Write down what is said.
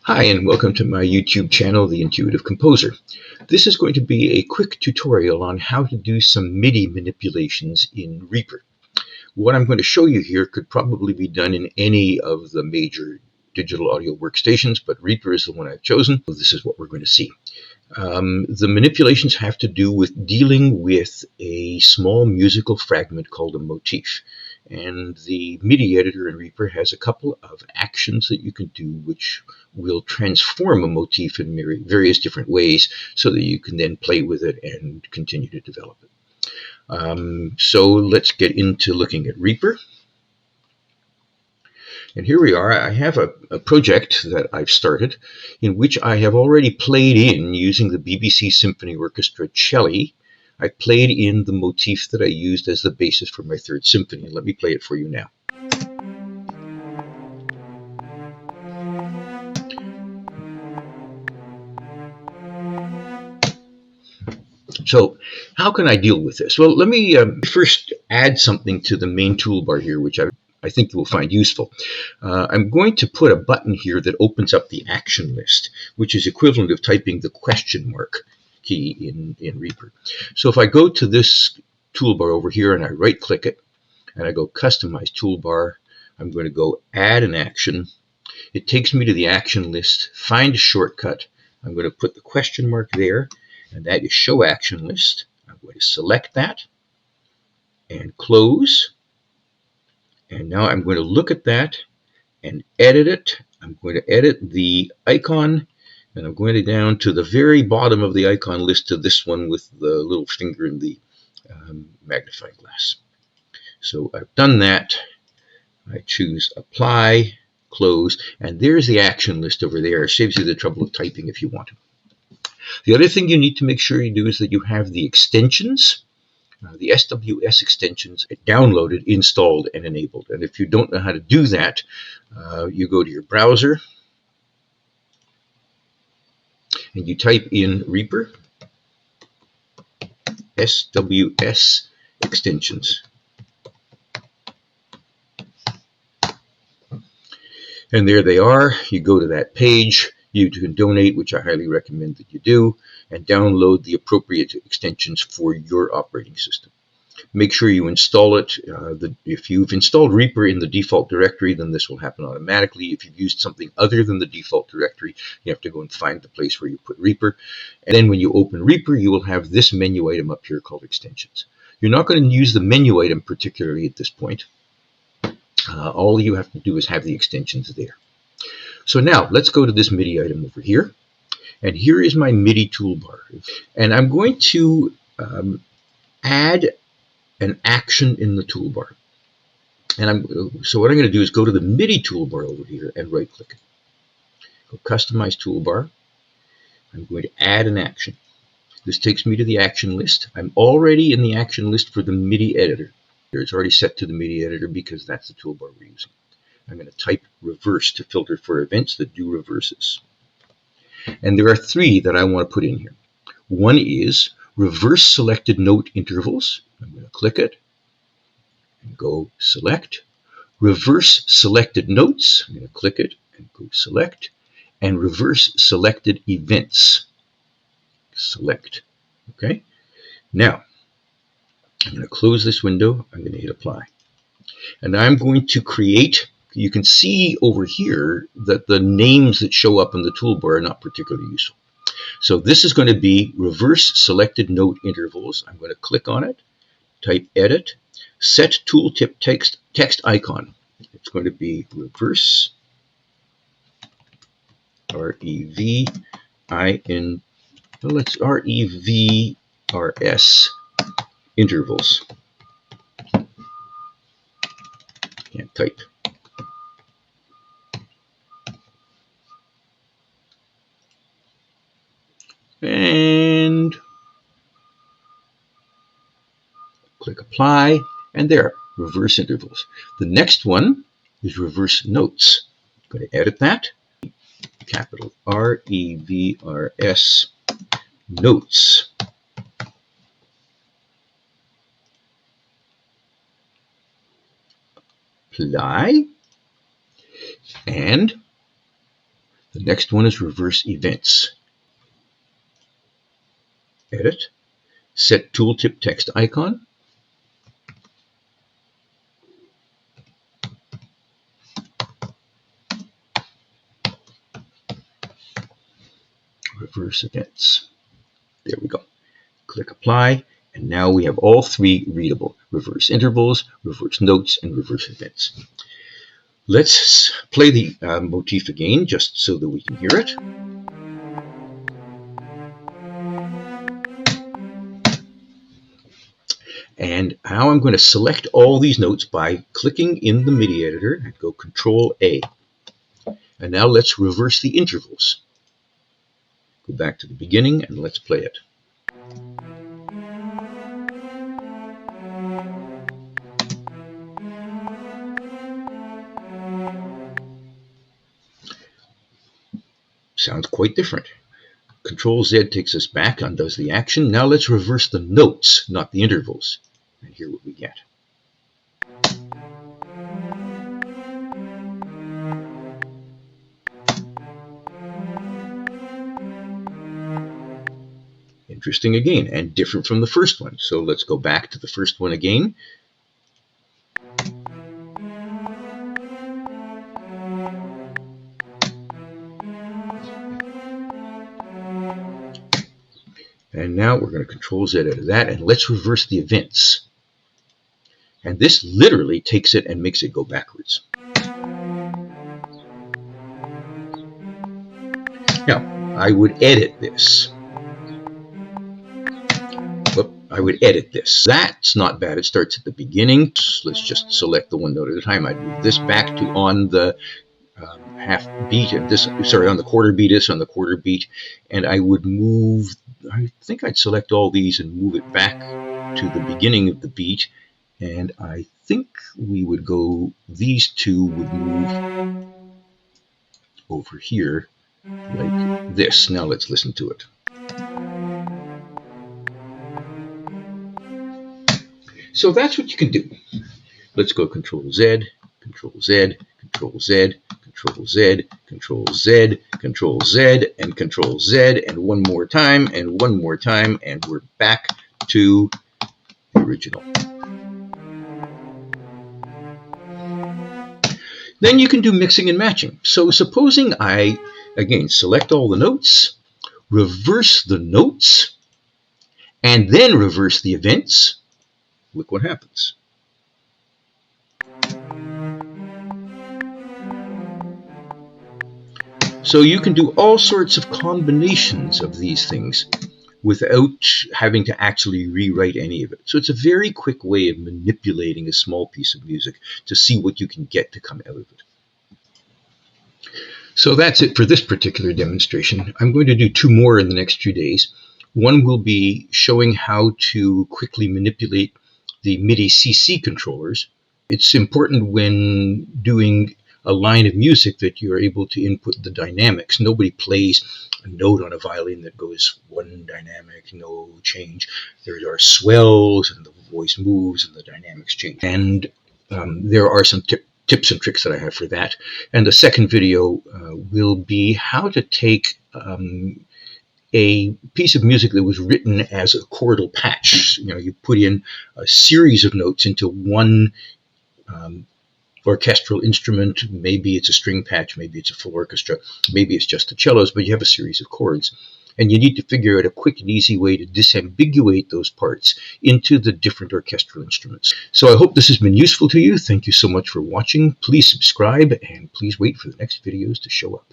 Hi, and welcome to my YouTube channel, The Intuitive Composer. This is going to be a quick tutorial on how to do some MIDI manipulations in Reaper. What I'm going to show you here could probably be done in any of the major digital audio workstations, but Reaper is the one I've chosen, so this is what we're going to see. The manipulations have to do with dealing with a small musical fragment called a motif. And the MIDI editor in Reaper has a couple of actions that you can do which will transform a motif in various different ways so that you can then play with it and continue to develop it. So let's get into looking at Reaper. And here we are. I have a project that I've started in which I have already played in using the BBC Symphony Orchestra cello. I played in the motif that I used as the basis for my third symphony. Let me play it for you now. So how can I deal with this? Well, let me first add something to the main toolbar here, which I think you will find useful. I'm going to put a button here that opens up the action list, which is equivalent of typing the question mark key in Reaper. So if I go to this toolbar over here and I right click it and I go customize toolbar, I'm going to go add an action. It takes me to the action list, find a shortcut. I'm going to put the question mark there, and that is show action list. I'm going to select that and close. And now I'm going to look at that and edit it. I'm going to edit the icon, and I'm going down to the very bottom of the icon list to this one with the little finger in the magnifying glass. So I've done that. I choose apply, close, and there's the action list over there. It saves you the trouble of typing if you want to. The other thing you need to make sure you do is that you have the extensions, the SWS extensions downloaded, installed, and enabled. And if you don't know how to do that, you go to your browser and you type in Reaper SWS extensions. And there they are. You go to that page. You can donate, which I highly recommend that you do, and download the appropriate extensions for your operating system. Make sure you install it. If you've installed Reaper in the default directory, then this will happen automatically. If you've used something other than the default directory, you have to go and find the place where you put Reaper. And then when you open Reaper, you will have this menu item up here called extensions. You're not going to use the menu item particularly at this point. All you have to do is have the extensions there. So now let's go to this MIDI item over here. And here is my MIDI toolbar. And I'm going to add an action in the toolbar. And so what I'm going to do is go to the MIDI toolbar over here and right click it. Go customize toolbar. I'm going to add an action. This takes me to the action list. I'm already in the action list for the MIDI editor. It's already set to the MIDI editor because that's the toolbar we're using. I'm going to type reverse to filter for events that do reverses. And there are three that I want to put in here. One is reverse selected note intervals. I'm going to click it and go select. Reverse selected notes. I'm going to click it and go select. And reverse selected events. Select. Okay. Now, I'm going to close this window. I'm going to hit apply. And I'm going to create, you can see over here that the names that show up in the toolbar are not particularly useful. So this is going to be reverse selected note intervals. I'm going to click on it, type edit, set tooltip text icon. It's going to be reverse, R-E-V-I-N, well, it's R-E-V-R-S intervals. Can't type. And click apply, and there, reverse intervals. The next one is reverse notes. I'm going to edit that, capital R-E-V-R-S notes. Apply, and The next one is reverse events. Edit, set tooltip text icon, reverse events. There we go. Click apply, and now we have all three readable: reverse intervals, reverse notes, and reverse events. Let's play the motif again, just so that we can hear it. And now I'm going to select all these notes by clicking in the MIDI editor and go Control-A. And now let's reverse the intervals. Go back to the beginning and let's play it. Sounds quite different. Control-Z takes us back, undoes the action. Now let's reverse the notes, not the intervals, and hear what we get. Interesting again, and different from the first one. So let's go back to the first one again. And now we're going to Control-Z out of that, and let's reverse the events. And this literally takes it and makes it go backwards. Now, I would edit this. That's not bad. It starts at the beginning. Let's just select the one note at a time. I'd move this back to on the half beat, and this, sorry, on the quarter beat, this on the quarter beat, and I would move, I think I'd select all these and move it back to the beginning of the beat, and I think we would go, these two would move over here like this. Now let's listen to it. So that's what you can do. Let's go Control-Z, Control-Z, Control-Z, Control-Z, Control-Z, Control-Z, and Control-Z, and one more time, and one more time, and we're back to the original. Then you can do mixing and matching. So supposing I, again, select all the notes, reverse the notes, and then reverse the events. Look what happens. So you can do all sorts of combinations of these things without having to actually rewrite any of it. So it's a very quick way of manipulating a small piece of music to see what you can get to come out of it. So that's it for this particular demonstration. I'm going to do two more in the next few days. One will be showing how to quickly manipulate the MIDI CC controllers. It's important when doing a line of music that you're able to input the dynamics. Nobody plays a note on a violin that goes one dynamic, no change. There are swells, and the voice moves, and the dynamics change. And there are some tips and tricks that I have for that. And the second video will be how to take a piece of music that was written as a chordal patch. You know, you put in a series of notes into one orchestral instrument. Maybe it's a string patch, maybe it's a full orchestra, maybe it's just the cellos, but you have a series of chords. And you need to figure out a quick and easy way to disambiguate those parts into the different orchestral instruments. So I hope this has been useful to you. Thank you so much for watching. Please subscribe, and please wait for the next videos to show up.